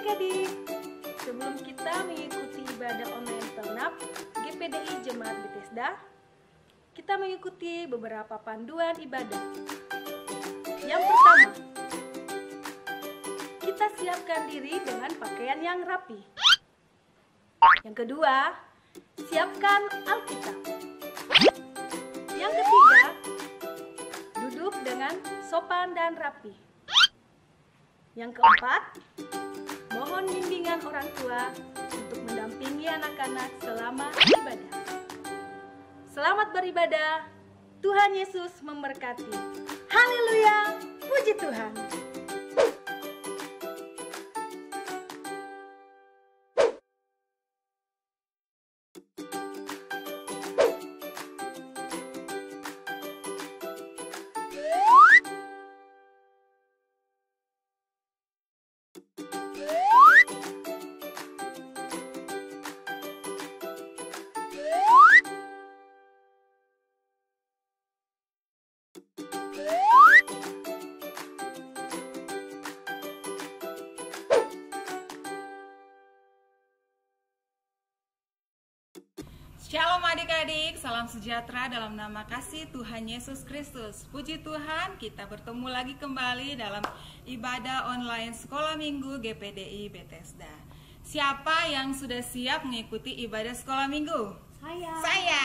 adik-adik, sebelum kita mengikuti ibadah online Ternap GPDI Jemaat Bethesda, kita mengikuti beberapa panduan ibadah. Yang pertama, kita siapkan diri dengan pakaian yang rapi. Yang kedua, siapkan Alkitab. Yang ketiga, duduk dengan sopan dan rapi. Yang keempat, mohon bimbingan orang tua untuk mendampingi anak-anak selama ibadah. Selamat beribadah, Tuhan Yesus memberkati. Haleluya, puji Tuhan. Shalom adik-adik, salam sejahtera dalam nama kasih Tuhan Yesus Kristus. Puji Tuhan, kita bertemu lagi kembali dalam ibadah online Sekolah Minggu GPDI Bethesda. Siapa yang sudah siap mengikuti ibadah Sekolah Minggu? Saya.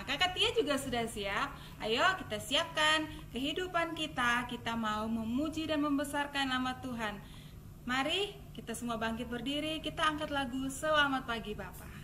Kakak Tia juga sudah siap. Ayo kita siapkan kehidupan kita. Kita mau memuji dan membesarkan nama Tuhan. Mari kita semua bangkit berdiri. Kita angkat lagu Selamat Pagi Bapa.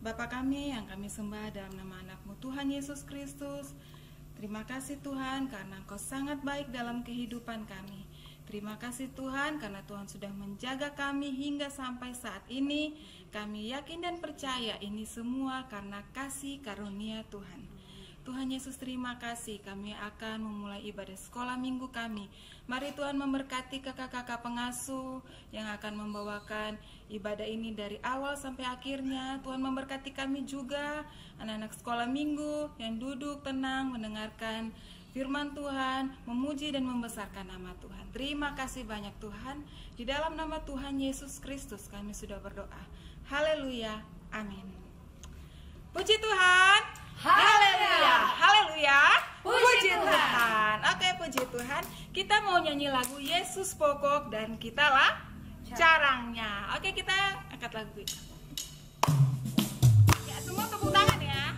Bapa kami yang kami sembah dalam nama anak-Mu Tuhan Yesus Kristus, terima kasih Tuhan karena Engkau sangat baik dalam kehidupan kami. Terima kasih Tuhan karena Tuhan sudah menjaga kami hingga sampai saat ini. Kami yakin dan percaya ini semua karena kasih karunia Tuhan. Tuhan Yesus, terima kasih. Kami akan memulai ibadah sekolah minggu kami. Mari Tuhan memberkati kakak-kakak pengasuh yang akan membawakan ibadah ini dari awal sampai akhirnya. Tuhan memberkati kami juga, anak-anak sekolah minggu yang duduk tenang mendengarkan firman Tuhan, memuji dan membesarkan nama Tuhan. Terima kasih banyak Tuhan. Di dalam nama Tuhan Yesus Kristus kami sudah berdoa. Haleluya. Amin. Puji Tuhan. Haleluya. Haleluya. Puji Tuhan. Oke, puji Tuhan. Kita mau nyanyi lagu Yesus pokok dan kitalah carangnya. Oke, kita angkat lagu itu. Ya, semua tepuk tangan ya.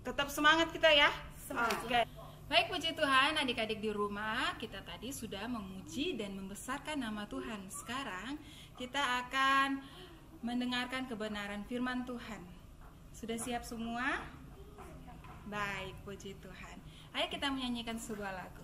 Tetap semangat kita ya. Oke. Baik, puji Tuhan, adik-adik di rumah, kita tadi sudah memuji dan membesarkan nama Tuhan. Sekarang kita akan mendengarkan kebenaran firman Tuhan. Sudah siap semua? Baik, puji Tuhan. Ayo kita menyanyikan sebuah lagu.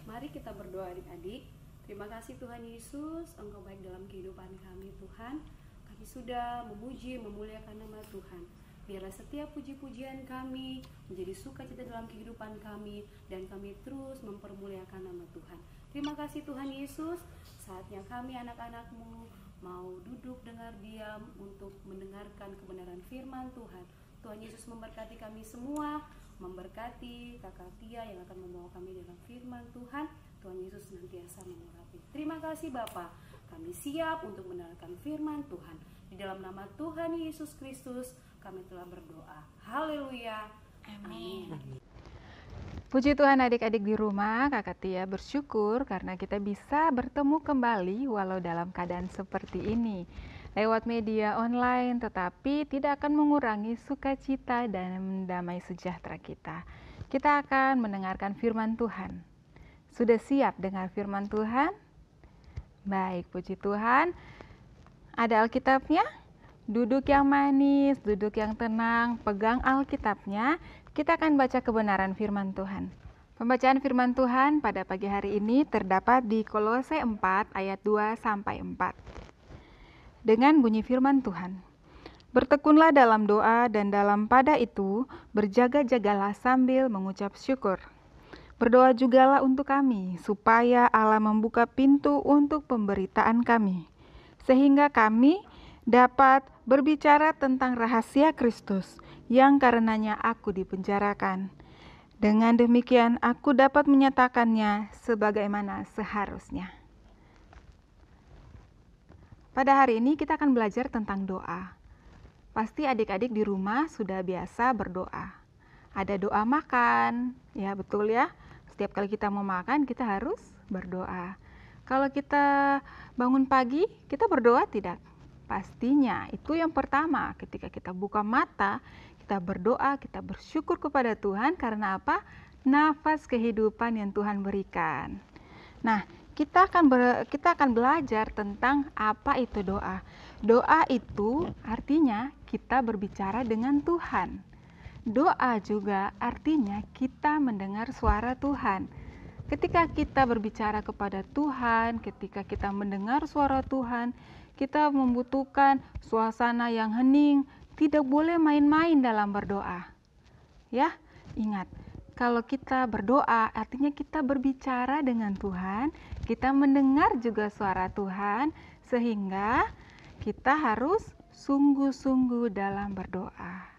Mari kita berdoa adik-adik. Terima kasih Tuhan Yesus, Engkau baik dalam kehidupan kami Tuhan. Kami sudah memuji, memuliakan nama Tuhan. Biarlah setiap puji-pujian kami menjadi sukacita dalam kehidupan kami, dan kami terus mempermuliakan nama Tuhan. Terima kasih Tuhan Yesus. Saatnya kami anak-anak-Mu mau duduk dengar diam untuk mendengarkan kebenaran firman Tuhan. Tuhan Yesus memberkati kami semua, memberkati Kakak Tia yang akan membawa kami dalam firman Tuhan. Tuhan Yesus senantiasa mengurapi. Terima kasih Bapa. Kami siap untuk mendengarkan firman Tuhan. Di dalam nama Tuhan Yesus Kristus kami telah berdoa. Haleluya. Amin. Puji Tuhan adik-adik di rumah, Kakak Tia bersyukur karena kita bisa bertemu kembali walau dalam keadaan seperti ini. Lewat media online, tetapi tidak akan mengurangi sukacita dan damai sejahtera kita. Kita akan mendengarkan firman Tuhan. Sudah siap dengar firman Tuhan? Baik, puji Tuhan. Ada Alkitabnya? Duduk yang manis, duduk yang tenang, pegang Alkitabnya. Kita akan baca kebenaran firman Tuhan. Pembacaan firman Tuhan pada pagi hari ini terdapat di Kolose 4 ayat 2-4. Dengan bunyi firman Tuhan, bertekunlah dalam doa dan dalam pada itu berjaga-jagalah sambil mengucap syukur. Berdoa jugalah untuk kami, supaya Allah membuka pintu untuk pemberitaan kami, sehingga kami dapat berbicara tentang rahasia Kristus yang karenanya aku dipenjarakan. Dengan demikian aku dapat menyatakannya sebagaimana seharusnya. Pada hari ini kita akan belajar tentang doa. Pasti adik-adik di rumah sudah biasa berdoa. Ada doa makan, ya betul ya. Setiap kali kita mau makan kita harus berdoa. Kalau kita bangun pagi, kita berdoa tidak? Pastinya itu yang pertama. Ketika kita buka mata, kita berdoa, kita bersyukur kepada Tuhan karena apa? Nafas kehidupan yang Tuhan berikan. Nah, kita akan belajar tentang apa itu doa. Doa itu artinya kita berbicara dengan Tuhan. Doa juga artinya kita mendengar suara Tuhan. Ketika kita berbicara kepada Tuhan, ketika kita mendengar suara Tuhan, kita membutuhkan suasana yang hening, tidak boleh main-main dalam berdoa. Ya, ingat, kalau kita berdoa artinya kita berbicara dengan Tuhan, kita mendengar juga suara Tuhan, sehingga kita harus sungguh-sungguh dalam berdoa.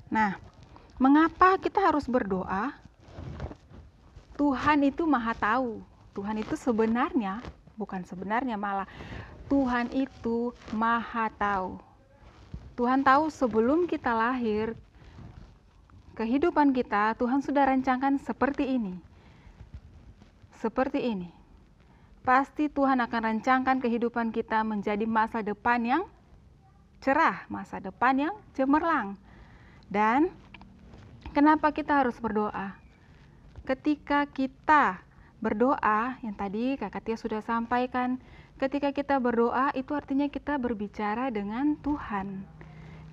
Nah, mengapa kita harus berdoa? Tuhan itu Maha Tahu. Tuhan itu sebenarnya, bukan sebenarnya malah, Tuhan itu Maha Tahu. Tuhan tahu sebelum kita lahir, kehidupan kita Tuhan sudah rancangkan seperti ini. Seperti ini. Pasti Tuhan akan rancangkan kehidupan kita menjadi masa depan yang cerah, masa depan yang cemerlang. Dan kenapa kita harus berdoa? Ketika kita berdoa, yang tadi Kakak Tia sudah sampaikan, ketika kita berdoa itu artinya kita berbicara dengan Tuhan.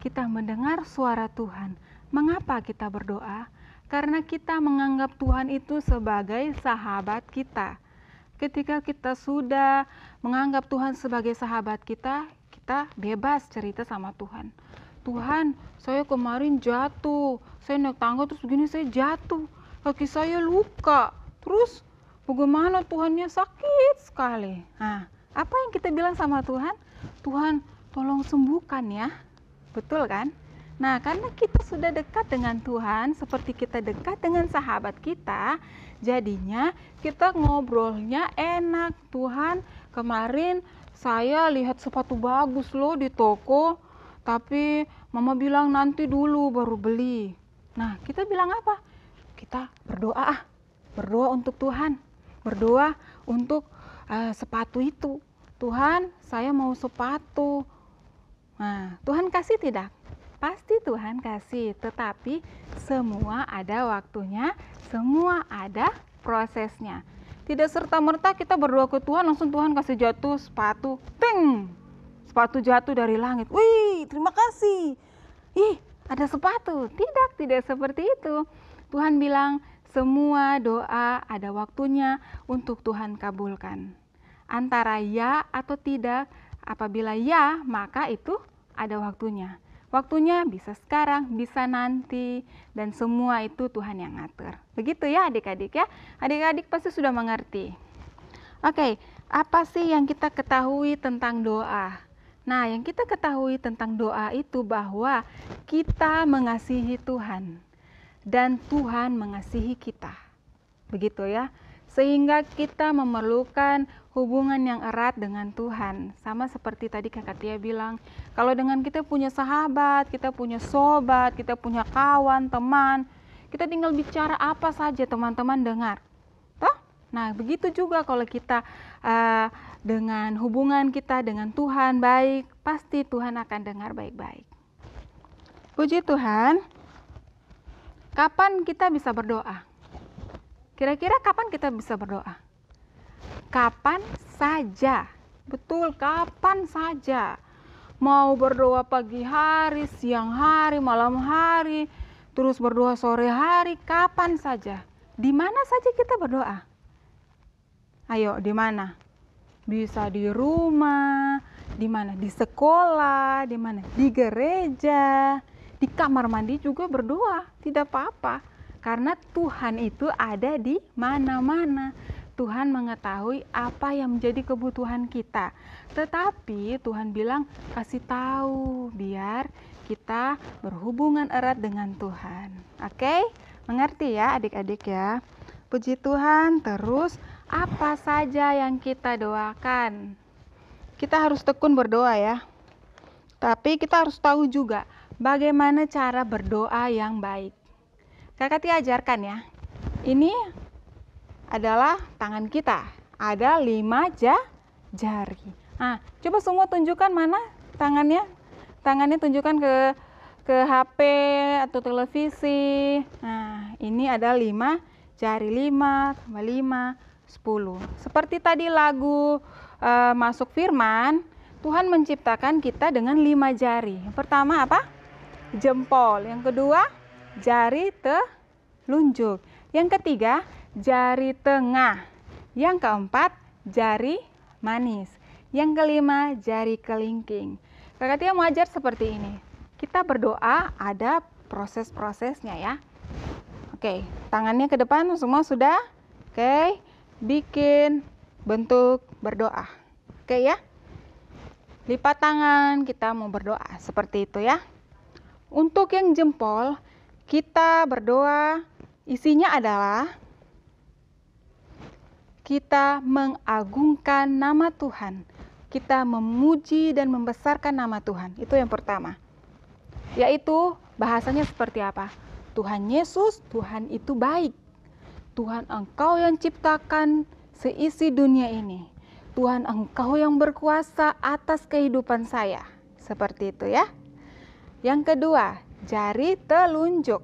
Kita mendengar suara Tuhan. Mengapa kita berdoa? Karena kita menganggap Tuhan itu sebagai sahabat kita. Ketika kita sudah menganggap Tuhan sebagai sahabat kita, kita bebas cerita sama Tuhan. Tuhan, saya kemarin jatuh, saya naik tangga terus begini saya jatuh, kaki saya luka, terus bagaimana Tuhannya sakit sekali. Nah, apa yang kita bilang sama Tuhan? Tuhan, tolong sembuhkan ya. Betul kan? Nah, karena kita sudah dekat dengan Tuhan, seperti kita dekat dengan sahabat kita, jadinya kita ngobrolnya enak. Tuhan, kemarin saya lihat sepatu bagus loh di toko, tapi mama bilang nanti dulu baru beli. Nah, kita bilang apa? Kita berdoa, berdoa untuk Tuhan, berdoa untuk sepatu itu. Tuhan, saya mau sepatu. Nah, Tuhan kasih tidak? Pasti Tuhan kasih, tetapi semua ada waktunya, semua ada prosesnya. Tidak serta-merta kita berdoa ke Tuhan, langsung Tuhan kasih jatuh sepatu, ting! Sepatu jatuh dari langit. Wih, terima kasih. Ih, ada sepatu. Tidak seperti itu. Tuhan bilang, semua doa ada waktunya untuk Tuhan kabulkan. Antara ya atau tidak, apabila ya, maka itu ada waktunya. Waktunya bisa sekarang, bisa nanti, dan semua itu Tuhan yang ngatur. Begitu ya adik-adik ya. Adik-adik pasti sudah mengerti. Oke, apa sih yang kita ketahui tentang doa? Nah, yang kita ketahui tentang doa itu bahwa kita mengasihi Tuhan dan Tuhan mengasihi kita. Begitu ya. Sehingga kita memerlukan hubungan yang erat dengan Tuhan. Sama seperti tadi Kakak Tia bilang, kalau dengan kita punya sahabat, kita punya sobat, kita punya kawan, teman, kita tinggal bicara apa saja teman-teman dengar. Toh? Nah, begitu juga kalau kita dengan hubungan kita dengan Tuhan baik, pasti Tuhan akan dengar baik-baik. Puji Tuhan. Kapan kita bisa berdoa? Kira-kira kapan kita bisa berdoa? Kapan saja. Betul, kapan saja. Mau berdoa pagi hari, siang hari, malam hari, terus berdoa sore hari, kapan saja. Di mana saja kita berdoa? Ayo, di mana? Bisa di rumah, di mana? Di sekolah, di mana? Di gereja, di kamar mandi juga berdoa, tidak apa-apa. Karena Tuhan itu ada di mana-mana. Tuhan mengetahui apa yang menjadi kebutuhan kita. Tetapi Tuhan bilang kasih tahu biar kita berhubungan erat dengan Tuhan. Oke? Mengerti ya adik-adik ya? Puji Tuhan. Terus apa saja yang kita doakan? Kita harus tekun berdoa ya. Tapi kita harus tahu juga bagaimana cara berdoa yang baik. Kakak Tia ajarkan ya. Ini adalah tangan kita. Ada 5 jari. Nah, coba semua tunjukkan mana tangannya. Tangannya tunjukkan ke HP atau televisi. Nah, ini ada 5 jari. 5 tambah 5, 10. Seperti tadi lagu Masuk Firman, Tuhan menciptakan kita dengan 5 jari. Yang pertama apa? Jempol. Yang kedua, jari telunjuk. Yang ketiga, jari tengah. Yang keempat, jari manis. Yang kelima, jari kelingking. Kakak Tia mau ajar seperti ini. Kita berdoa ada proses-prosesnya ya. Oke, tangannya ke depan semua sudah. Oke, bikin bentuk berdoa. Oke ya. Lipat tangan, kita mau berdoa seperti itu ya. Untuk yang jempol, kita berdoa, isinya adalah kita mengagungkan nama Tuhan. Kita memuji dan membesarkan nama Tuhan. Itu yang pertama. Yaitu bahasanya seperti apa? Tuhan Yesus, Tuhan itu baik. Tuhan Engkau yang ciptakan seisi dunia ini. Tuhan Engkau yang berkuasa atas kehidupan saya. Seperti itu ya. Yang kedua, jari telunjuk.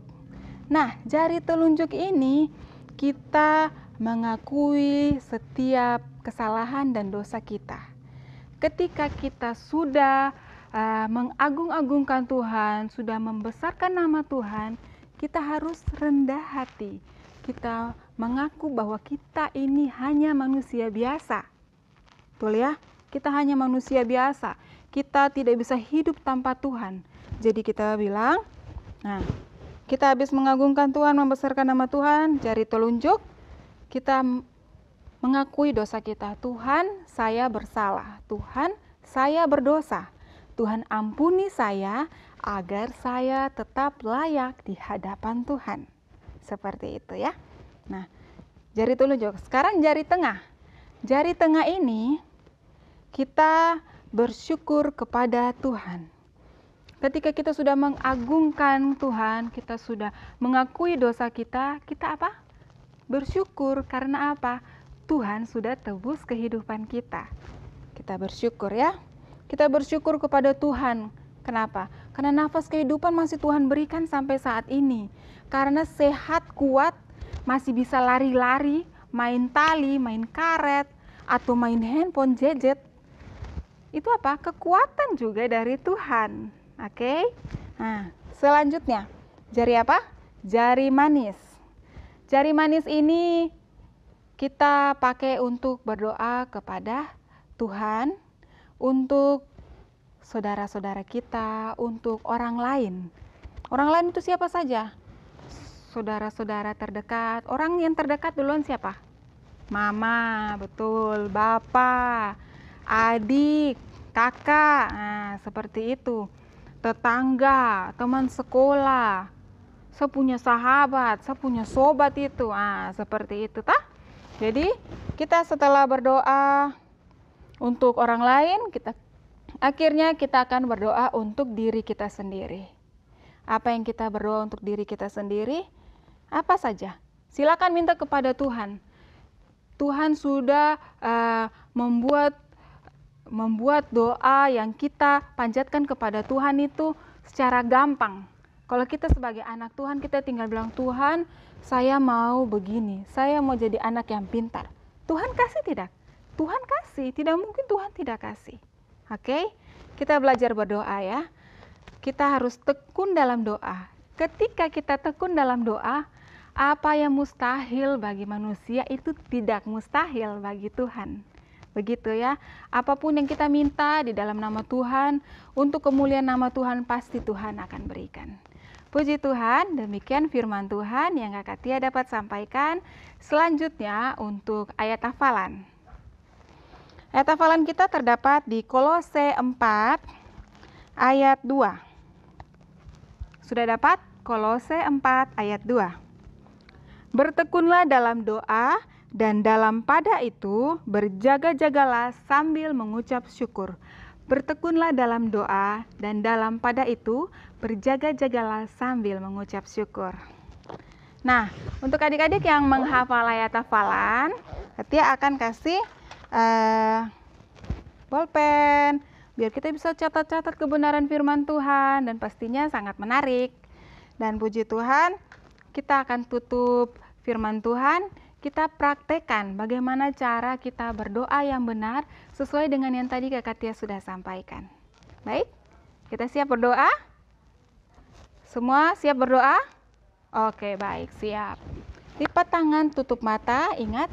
Nah, jari telunjuk ini kita mengakui setiap kesalahan dan dosa kita. Ketika kita sudah mengagung-agungkan Tuhan, sudah membesarkan nama Tuhan, kita harus rendah hati. Kita mengaku bahwa kita ini hanya manusia biasa. Betul ya? Kita hanya manusia biasa. Kita tidak bisa hidup tanpa Tuhan. Jadi kita bilang, nah, kita habis mengagungkan Tuhan, membesarkan nama Tuhan, jari telunjuk, kita mengakui dosa kita. Tuhan, saya bersalah. Tuhan, saya berdosa. Tuhan, ampuni saya agar saya tetap layak di hadapan Tuhan. Seperti itu ya. Nah, jari telunjuk. Sekarang jari tengah. Jari tengah ini kita bersyukur kepada Tuhan. Ketika kita sudah mengagungkan Tuhan, kita sudah mengakui dosa kita, kita apa? Bersyukur. Karena apa? Tuhan sudah tebus kehidupan kita. Kita bersyukur ya. Kita bersyukur kepada Tuhan. Kenapa? Karena nafas kehidupan masih Tuhan berikan sampai saat ini. Karena sehat, kuat, masih bisa lari-lari, main tali, main karet, atau main handphone, gadget. Itu apa? Kekuatan juga dari Tuhan. Oke. Nah, selanjutnya, jari apa? Jari manis. Jari manis ini kita pakai untuk berdoa kepada Tuhan, untuk saudara-saudara kita, untuk orang lain. Orang lain itu siapa saja? Saudara-saudara terdekat. Orang yang terdekat duluan siapa? Mama, betul. Bapak, adik, kakak. Nah, seperti itu. Tetangga, teman sekolah, saya punya sahabat, saya punya sobat itu. Seperti itu tah. Jadi kita setelah berdoa untuk orang lain, akhirnya kita akan berdoa untuk diri kita sendiri. Apa yang kita berdoa untuk diri kita sendiri? Apa saja? Silakan minta kepada Tuhan. Tuhan sudah membuat doa yang kita panjatkan kepada Tuhan itu secara gampang. Kalau kita sebagai anak Tuhan, kita tinggal bilang, Tuhan, saya mau begini, saya mau jadi anak yang pintar. Tuhan kasih tidak? Tuhan kasih, tidak mungkin Tuhan tidak kasih. Oke, kita belajar berdoa ya. Kita harus tekun dalam doa. Ketika kita tekun dalam doa, apa yang mustahil bagi manusia itu tidak mustahil bagi Tuhan. Begitu ya, apapun yang kita minta di dalam nama Tuhan, untuk kemuliaan nama Tuhan, pasti Tuhan akan berikan. Puji Tuhan, demikian firman Tuhan yang Kak Tia dapat sampaikan. Selanjutnya untuk ayat hafalan. Ayat hafalan kita terdapat di Kolose 4 ayat 2. Sudah dapat? Kolose 4 ayat 2. Bertekunlah dalam doa, dan dalam pada itu berjaga-jagalah sambil mengucap syukur. Bertekunlah dalam doa, dan dalam pada itu berjaga-jagalah sambil mengucap syukur. Nah, untuk adik-adik yang menghafal ayat hafalan, Tia akan kasih bolpen, biar kita bisa catat-catat kebenaran firman Tuhan, dan pastinya sangat menarik. Dan puji Tuhan, kita akan tutup firman Tuhan. Kita praktekkan bagaimana cara kita berdoa yang benar sesuai dengan yang tadi Kak Tia sudah sampaikan. Baik, kita siap berdoa? Semua siap berdoa? Oke, baik, siap. Lipat tangan, tutup mata, ingat.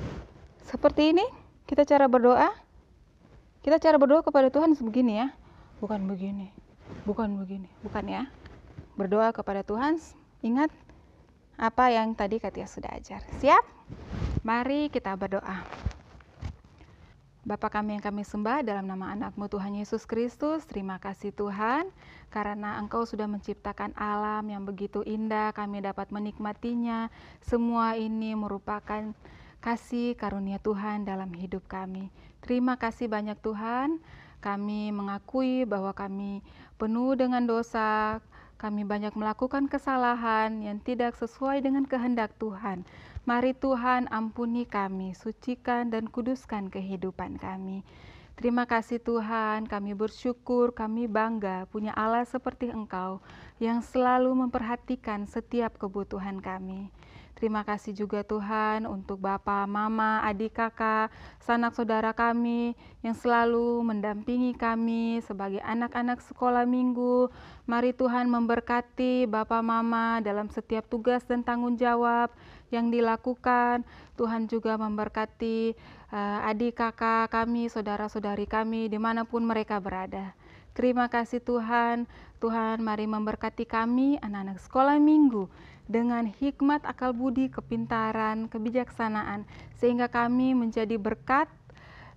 Seperti ini, kita cara berdoa. Kita cara berdoa kepada Tuhan sebegini ya. Bukan begini, bukan ya. Berdoa kepada Tuhan, ingat apa yang tadi Kak Tia sudah ajar. Siap? Mari kita berdoa. Bapa kami yang kami sembah dalam nama anak-Mu Tuhan Yesus Kristus, terima kasih Tuhan, karena Engkau sudah menciptakan alam yang begitu indah, kami dapat menikmatinya. Semua ini merupakan kasih karunia Tuhan dalam hidup kami. Terima kasih banyak Tuhan, kami mengakui bahwa kami penuh dengan dosa, kami banyak melakukan kesalahan yang tidak sesuai dengan kehendak Tuhan. Mari Tuhan ampuni kami, sucikan dan kuduskan kehidupan kami. Terima kasih Tuhan, kami bersyukur, kami bangga punya Allah seperti Engkau yang selalu memperhatikan setiap kebutuhan kami. Terima kasih juga Tuhan untuk Bapak, Mama, adik, kakak, sanak saudara kami yang selalu mendampingi kami sebagai anak-anak sekolah minggu. Mari Tuhan memberkati Bapak, Mama dalam setiap tugas dan tanggung jawab yang dilakukan. Tuhan juga memberkati adik, kakak kami, saudara-saudari kami dimanapun mereka berada. Terima kasih Tuhan. Tuhan, mari memberkati kami, anak-anak sekolah minggu, dengan hikmat, akal budi, kepintaran, kebijaksanaan, sehingga kami menjadi berkat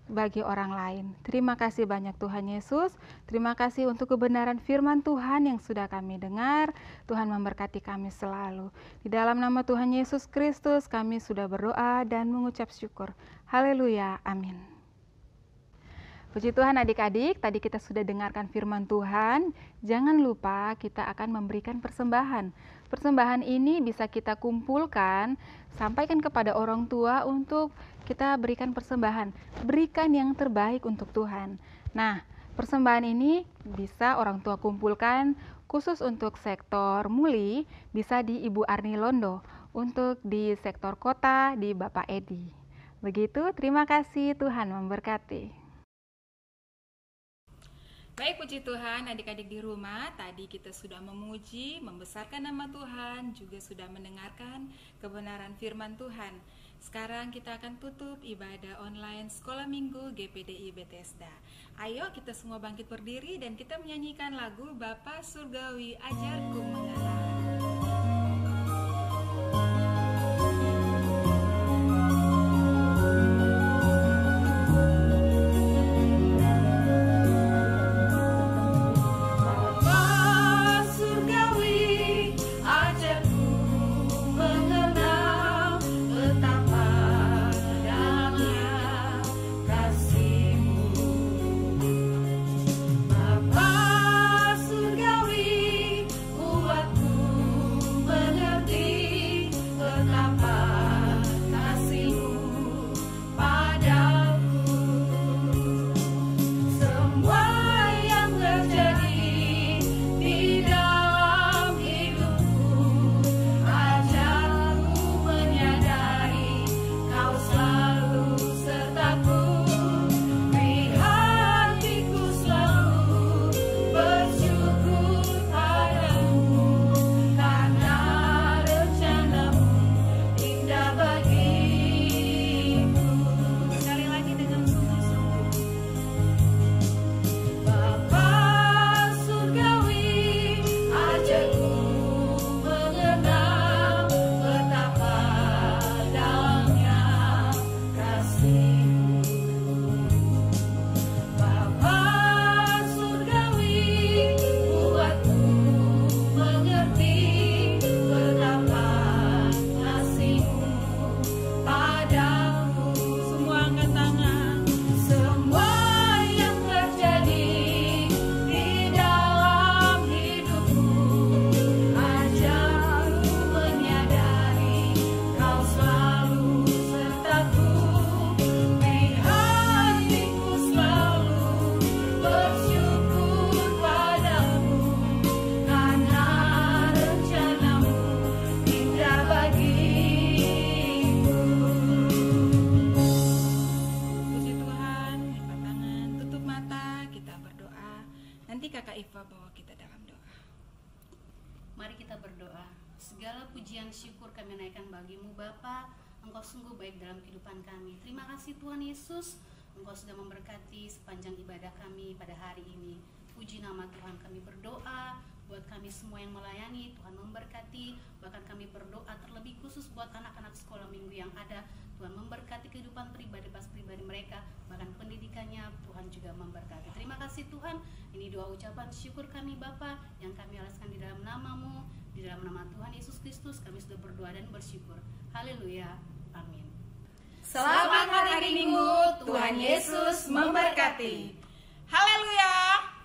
bagi orang lain. Terima kasih banyak Tuhan Yesus. Terima kasih untuk kebenaran firman Tuhan yang sudah kami dengar. Tuhan memberkati kami selalu. Di dalam nama Tuhan Yesus Kristus kami sudah berdoa dan mengucap syukur. Haleluya. Amin. Puji Tuhan adik-adik, tadi kita sudah dengarkan firman Tuhan. Jangan lupa kita akan memberikan persembahan. Persembahan ini bisa kita kumpulkan, sampaikan kepada orang tua untuk kita berikan persembahan. Berikan yang terbaik untuk Tuhan. Nah, persembahan ini bisa orang tua kumpulkan khusus untuk sektor Muli, bisa di Ibu Arni Londo. Untuk di sektor kota, di Bapak Edi. Begitu, terima kasih, Tuhan memberkati. Baik, puji Tuhan, adik-adik di rumah, tadi kita sudah memuji, membesarkan nama Tuhan, juga sudah mendengarkan kebenaran firman Tuhan. Sekarang kita akan tutup ibadah online Sekolah Minggu GPDI Bethesda. Ayo kita semua bangkit berdiri dan kita menyanyikan lagu Bapa Surgawi Ajarku Mengalah. Segala pujian syukur kami naikkan bagimu Bapa. Engkau sungguh baik dalam kehidupan kami. Terima kasih Tuhan Yesus, Engkau sudah memberkati sepanjang ibadah kami pada hari ini. Puji nama Tuhan, kami berdoa buat kami semua yang melayani, Tuhan memberkati. Bahkan kami berdoa terlebih khusus buat anak-anak sekolah minggu yang ada. Tuhan memberkati kehidupan pribadi mereka, bahkan pendidikannya Tuhan juga memberkati. Terima kasih Tuhan. Ini doa ucapan syukur kami Bapa yang kami alaskan di dalam nama-Mu, di dalam nama Tuhan Yesus Kristus kami sudah berdoa dan bersyukur. Haleluya. Amin. Selamat hari Minggu, Tuhan Yesus memberkati. Haleluya.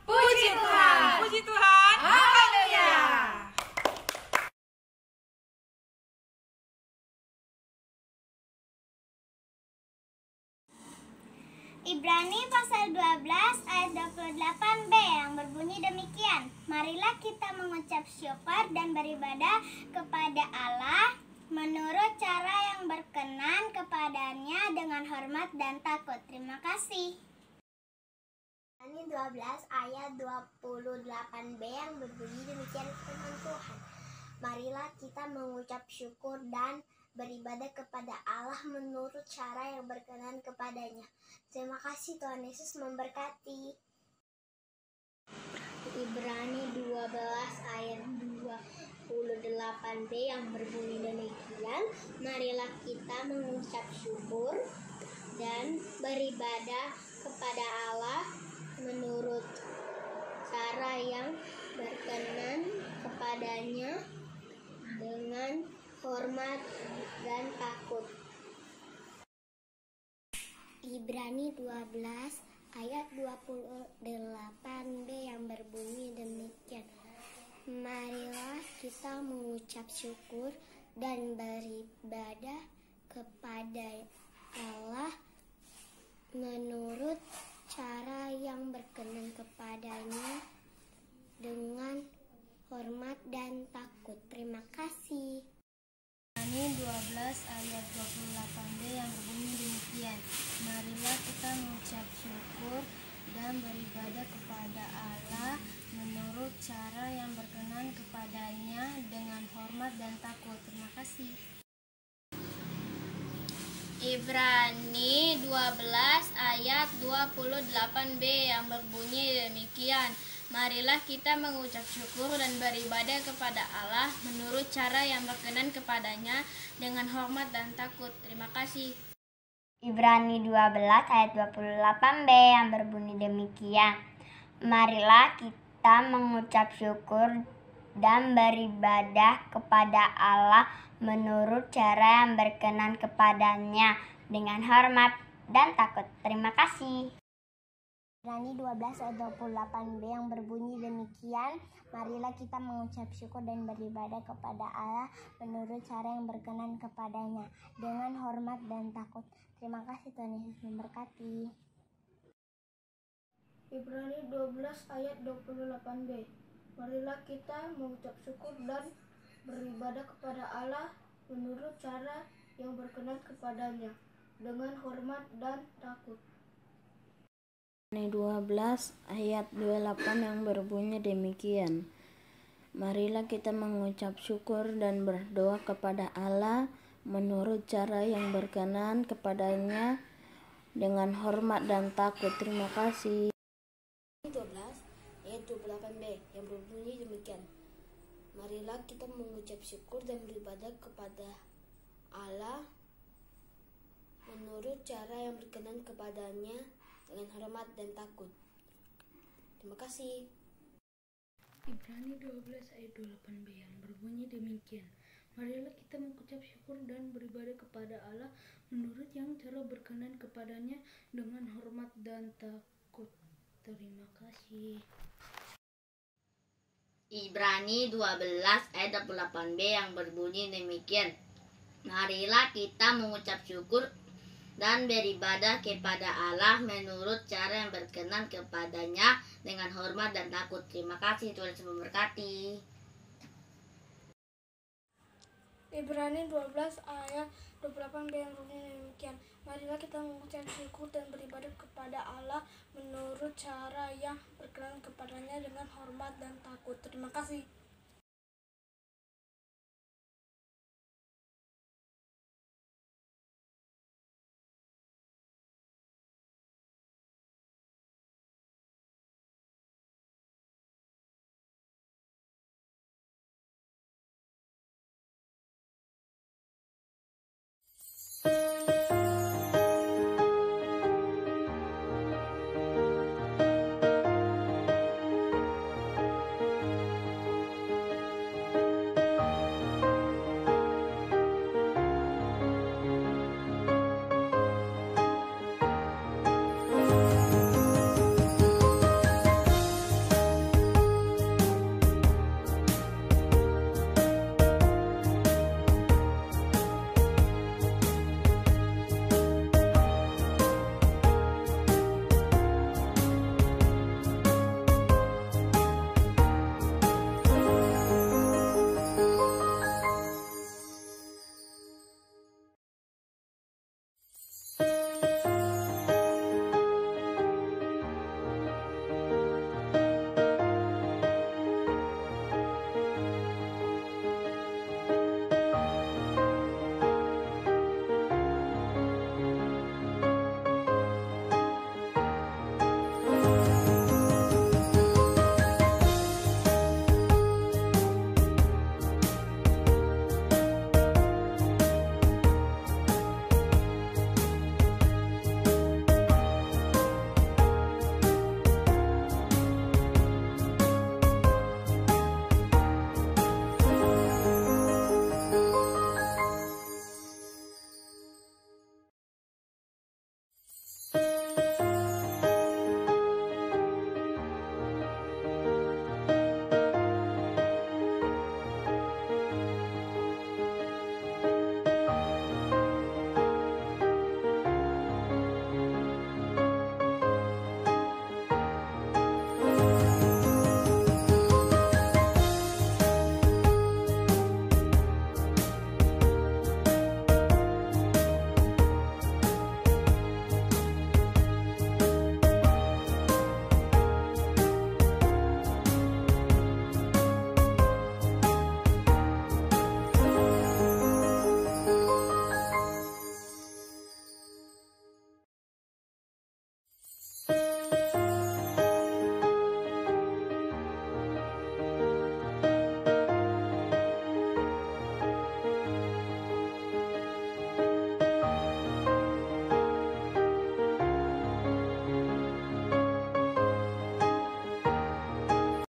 Puji Tuhan. Puji Tuhan. Haleluya. Ibrani pasal 12 ayat 28b yang berbunyi demikian. Marilah kita mengucap syukur dan beribadah kepada Allah menurut cara yang berkenan kepadanya dengan hormat dan takut. Terima kasih. Ibrani 12 ayat 28b yang berbunyi demikian firman Tuhan. Marilah kita mengucap syukur dan beribadah kepada Allah menurut cara yang berkenan kepadanya. Terima kasih, Tuhan Yesus memberkati. Ibrani 12 ayat 28b yang berbunyi demikian, marilah kita mengucap syukur dan beribadah kepada Allah menurut cara yang berkenan kepadanya dengan hormat dan takut. Ibrani 12 ayat 28b yang berbunyi demikian, marilah kita mengucap syukur dan beribadah kepada Allah menurut cara yang berkenan kepadanya dengan hormat dan takut. Terima kasih. Ibrani 12 ayat 28b yang berbunyi demikian, marilah kita mengucap syukur dan beribadah kepada Allah menurut cara yang berkenan kepadanya dengan hormat dan takut. Terima kasih. Ibrani 12 ayat 28b yang berbunyi demikian, marilah kita mengucap syukur dan beribadah kepada Allah menurut cara yang berkenan kepadanya dengan hormat dan takut. Terima kasih. Ibrani 12 ayat 28b yang berbunyi demikian, marilah kita mengucap syukur dan beribadah kepada Allah menurut cara yang berkenan kepadanya dengan hormat dan takut. Terima kasih. Ibrani 12 ayat 28b yang berbunyi demikian, marilah kita mengucap syukur dan beribadah kepada Allah menurut cara yang berkenan kepadanya dengan hormat dan takut. Terima kasih, Tuhan Yesus memberkati. Ibrani 12 ayat 28b, marilah kita mengucap syukur dan beribadah kepada Allah menurut cara yang berkenan kepadanya dengan hormat dan takut. Ibrani 12 ayat 28 yang berbunyi demikian, marilah kita mengucap syukur dan berdoa kepada Allah menurut cara yang berkenan kepadanya dengan hormat dan takut. Terima kasih. 12 ayat 28b yang berbunyi demikian, marilah kita mengucap syukur dan beribadah kepada Allah menurut cara yang berkenan kepadanya dengan hormat dan takut. Terima kasih. Ibrani 12 ayat 28b yang berbunyi demikian, marilah kita mengucap syukur dan beribadah kepada Allah menurut yang cara berkenan kepadanya dengan hormat dan takut. Terima kasih. Ibrani 12 ayat 28b yang berbunyi demikian, marilah kita mengucap syukur dan beribadah kepada Allah menurut cara yang berkenan kepadanya dengan hormat dan takut. Terima kasih, Tuhan Yesus memberkati. Ibrani 12 ayat 28b yang berbunyi demikian, marilah kita mengucap syukur dan beribadah kepada Allah menurut cara yang berkenan kepadanya dengan hormat dan takut. Terima kasih.